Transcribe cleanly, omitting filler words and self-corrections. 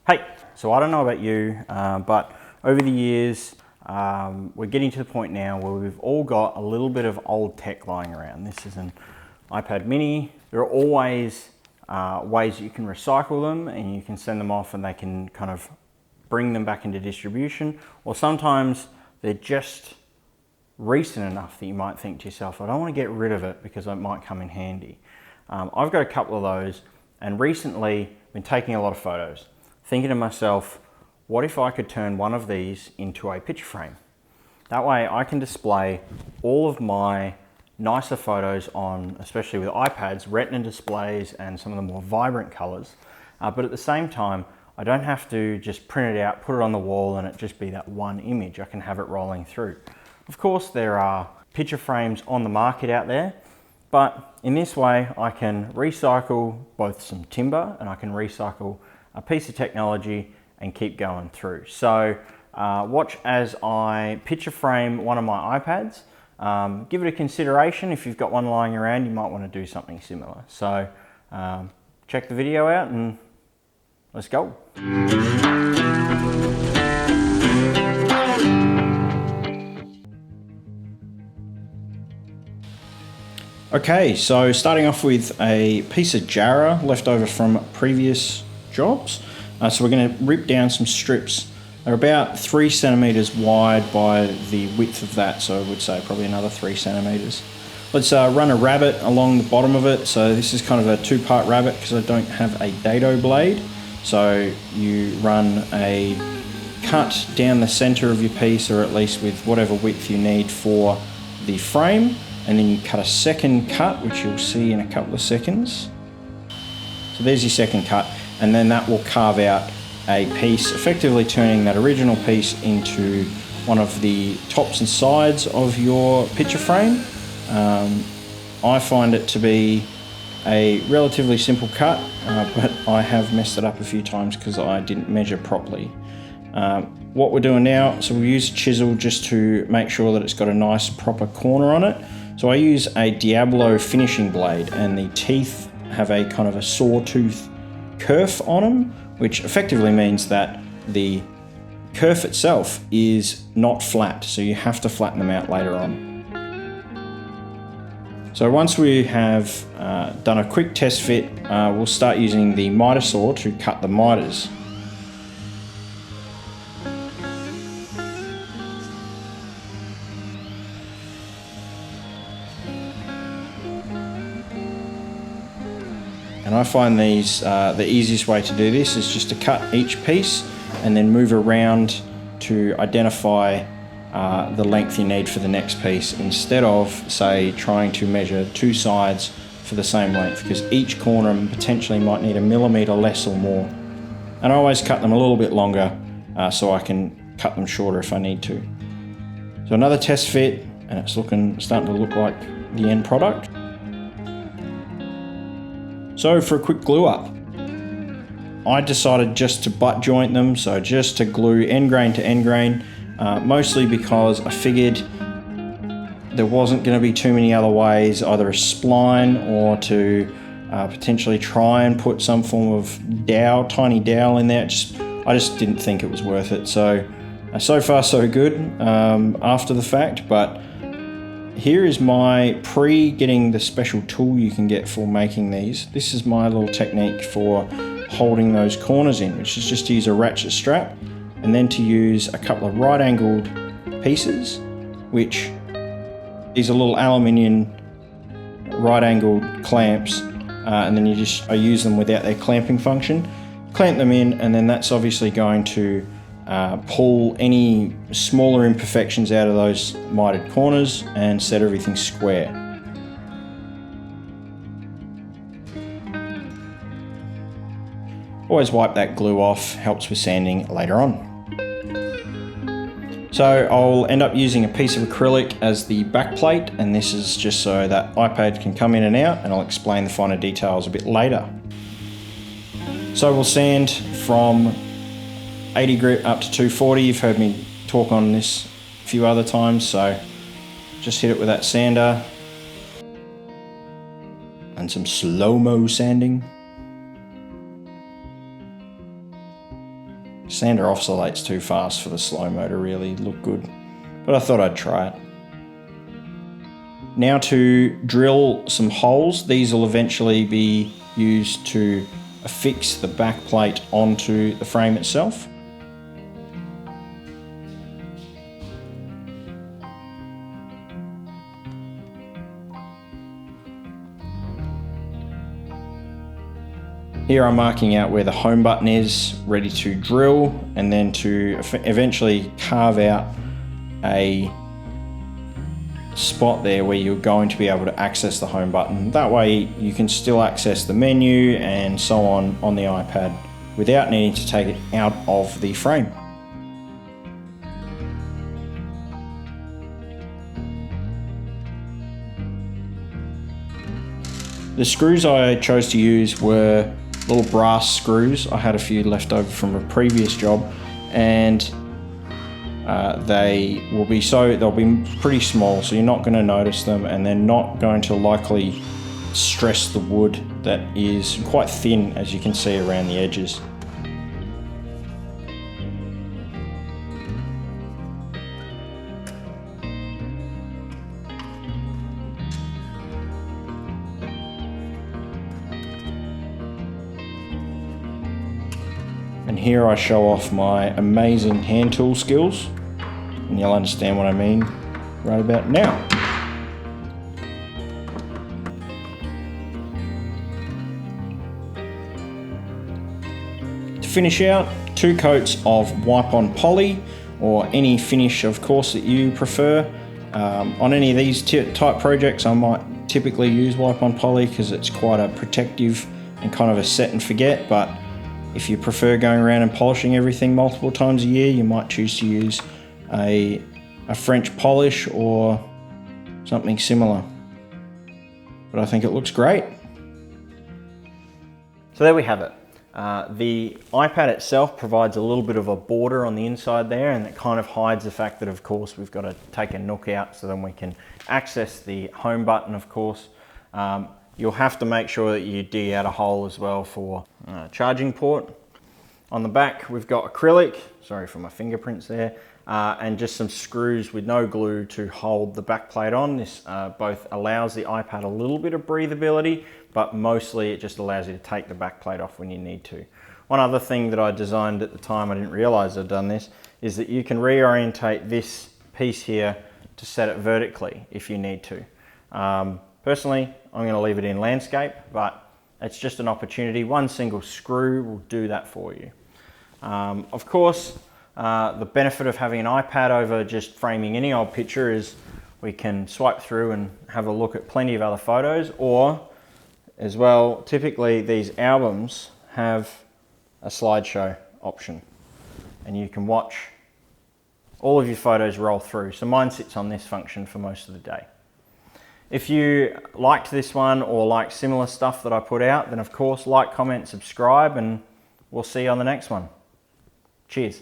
Hey, so I don't know about you, but over the years, we're getting to the point now where we've all got a little bit of old tech lying around. This is an iPad mini. There are always ways you can recycle them and you can send them off and they can kind of bring them back into distribution. Or sometimes they're just recent enough that you might think to yourself, I don't want to get rid of it because it might come in handy. I've got a couple of those, and recently been taking a lot of photos, thinking to myself, what if I could turn one of these into a picture frame? That way I can display all of my nicer photos on, especially with iPads, retina displays and some of the more vibrant colors. But at the same time, I don't have to just print it out, put it on the wall and it just be that one image. I can have it rolling through. Of course, there are picture frames on the market out there, but in this way, I can recycle both some timber and I can recycle a piece of technology and keep going through. So watch as I picture frame one of my iPads. Give it a consideration. If you've got one lying around, you might want to do something similar. So check the video out and let's go. Okay, so starting off with a piece of jarrah left over from previous jobs. So we're going to rip down some strips. They're about 3 centimeters wide by the width of that, so I would say probably another 3 centimeters. Let's run a rabbet along the bottom of it. So this is kind of a 2-part rabbet because I don't have a dado blade. So you run a cut down the center of your piece, or at least with whatever width you need for the frame, and then you cut a second cut, which you'll see in a couple of seconds. So there's your second cut, and then that will carve out a piece, effectively turning that original piece into one of the tops and sides of your picture frame. I find it to be a relatively simple cut, but I have messed it up a few times because I didn't measure properly. What we're doing now, so we'll use a chisel just to make sure that it's got a nice proper corner on it. So I use a Diablo finishing blade, and the teeth have a kind of a sawtooth kerf on them, which effectively means that the kerf itself is not flat, so you have to flatten them out later on. So once we have done a quick test fit, we'll start using the miter saw to cut the miters. And I find these, the easiest way to do this is just to cut each piece and then move around to identify the length you need for the next piece, instead of, say, trying to measure 2 sides for the same length, because each corner potentially might need a millimeter less or more. And I always cut them a little bit longer so I can cut them shorter if I need to. So another test fit, and it's starting to look like the end product. So for a quick glue up, I decided just to butt joint them, so just to glue end grain to end grain, mostly because I figured there wasn't going to be too many other ways, either a spline or to potentially try and put some form of dowel, tiny dowel in there. I just didn't think it was worth it. So far so good after the fact, but here is my getting the special tool you can get for making these. This is my little technique for holding those corners in, which is just to use a ratchet strap and then to use a couple of right angled pieces, which these are little aluminium right angled clamps, and then I use them without their clamping function. Clamp them in, and then that's obviously going to pull any smaller imperfections out of those mitered corners and set everything square. Always wipe that glue off, helps with sanding later on. So I'll end up using a piece of acrylic as the back plate, and this is just so that iPad can come in and out, and I'll explain the finer details a bit later. So we'll sand from 80 grit up to 240. You've heard me talk on this a few other times, so just hit it with that sander and some slow-mo sanding. Sander oscillates too fast for the slow-mo to really look good, but I thought I'd try it. Now to drill some holes. These will eventually be used to affix the back plate onto the frame itself. Here I'm marking out where the home button is, ready to drill, and then to eventually carve out a spot there where you're going to be able to access the home button. That way you can still access the menu and so on the iPad without needing to take it out of the frame. The screws I chose to use were little brass screws. I had a few left over from a previous job, and they'll be pretty small, so you're not going to notice them, and they're not going to likely stress the wood that is quite thin, as you can see around the edges. And here I show off my amazing hand tool skills, and you'll understand what I mean right about now. To finish out, 2 coats of wipe-on poly, or any finish of course that you prefer. On any of these type projects I might typically use wipe-on poly because it's quite a protective and kind of a set and forget, but if you prefer going around and polishing everything multiple times a year, you might choose to use a French polish or something similar. But I think it looks great. So there we have it. The iPad itself provides a little bit of a border on the inside there, and it kind of hides the fact that of course we've got to take a nook out so then we can access the home button, of course. You'll have to make sure that you dig out a hole as well for charging port. On the back we've got acrylic, sorry for my fingerprints there, and just some screws with no glue to hold the back plate on. This both allows the iPad a little bit of breathability, but mostly it just allows you to take the back plate off when you need to. One other thing that I designed at the time, I didn't realize I'd done this, is that you can reorientate this piece here to set it vertically if you need to. Personally, I'm going to leave it in landscape, but it's just an opportunity. One single screw will do that for you. Of course, the benefit of having an iPad over just framing any old picture is we can swipe through and have a look at plenty of other photos, or as well, typically these albums have a slideshow option and you can watch all of your photos roll through. So mine sits on this function for most of the day. If you liked this one or like similar stuff that I put out, then of course like, comment, subscribe, and we'll see you on the next one. Cheers.